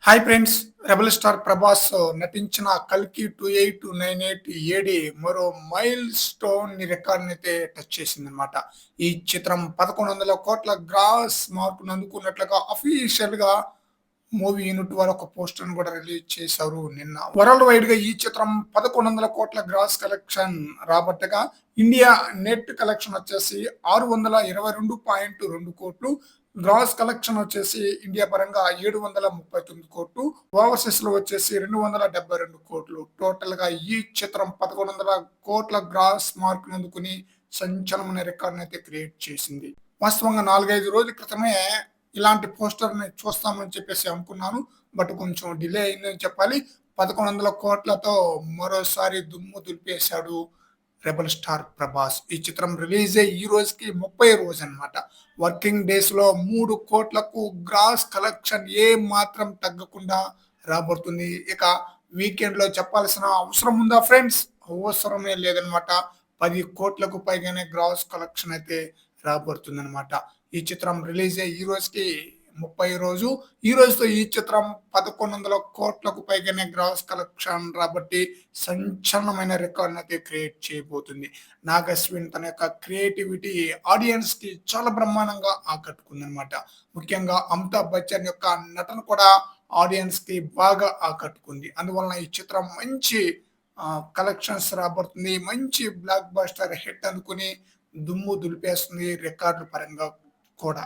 Hi friends! 'Rebel star' Prabhas నటించిన 'కల్కి 2898 ఏడీ' మరో మైల్ స్టోన్ రికార్డ్‌నైతే టచ్ చేసిందనమాట. ఈ చిత్రం 1100 కోట్ల గ్రాస్ మార్క్‌ను అందుకున్నట్లుగా అఫీషియల్‌గా మూవీ యూనిట్ వారు ఒక పోస్టర్‌ని కూడా రిలీజ్ చేశారు నిన్న. వరల్డ్ వైడ్‌గా ఈ చిత్రం 1100 కోట్ల గ్రాస్ కలెక్షన్ రాబట్టగా, ఇండియా నెట్ కలెక్షన్ వచ్చేసి 622.2 కోట్లు. గ్రాస్ కలెక్షన్ వచ్చేసి ఇండియా పరంగా 739 కోట్లు. ఓవర్‌సీస్‌లో వచ్చేసి 272 కోట్లు. టోటల్‌గా ఈ చిత్రం 1100 కోట్ల గ్రాస్ మార్క్‌ని అందుకుని సంచలనమైన రికార్డ్‌నైతే క్రియేట్ చేసింది. వాస్తవంగా 4, 5 రోజుల క్రితమే ఇలాంటి పోస్టర్‌ని చూస్తామని చెప్పేసి అనుకున్నాను. బట్ కొంచెం డిలే అయిందని చెప్పాలి. 1100 కోట్లతో మరోసారి దుమ్ము దులిపేశాడు 'రెబెల్ స్టార్' ప్రభాస్. ఈ చిత్రం రిలీజ్ అయ్యి ఈ రోజుకి 30 రోజన్నమాట. వర్కింగ్ డేస్‌లో 3 కోట్లకు గ్రాస్ కలెక్షన్ ఏ మాత్రం తగ్గకుండా రాబోతుంది. ఇక వీకెండ్‌లో చెప్పాల్సిన అవసరం ఉందా ఫ్రెండ్స్? అవసరమే లేదన్నమాట. 10 కోట్లకు పైగానే గ్రాస్ కలెక్షన్ అయితే రాబోతుందన్నమాట. ఈ చిత్రం రిలీజ్ అయ్యి ఈ రోజుకి 30 రోజు. ఈ రోజుతో ఈ చిత్రం 1100 కోట్లకు పైగానే గ్రాస్ కలెక్షన్ రాబట్టి సంచలనమైన రికార్డ్‌నైతే క్రియేట్ చేయబోతుంది. 'నాగ్ అశ్విన్' తన యొక్క క్రియేటివిటీ ఆడియన్స్‌కి చాలా బ్రహ్మాండంగా ఆకట్టుకుందనమాట. ముఖ్యంగా అమితాబ్ బచ్చన్ యొక్క నటన కూడా ఆడియన్స్‌కి బాగా ఆకట్టుకుంది. అందువలన ఈ చిత్రం మంచి కలెక్షన్స్ రాబడుతుంది. మంచి బ్లాక్ బస్టర్ హిట్ అనుకుని దుమ్ము దులిపేస్తుంది రికార్డుల పరంగా కూడా.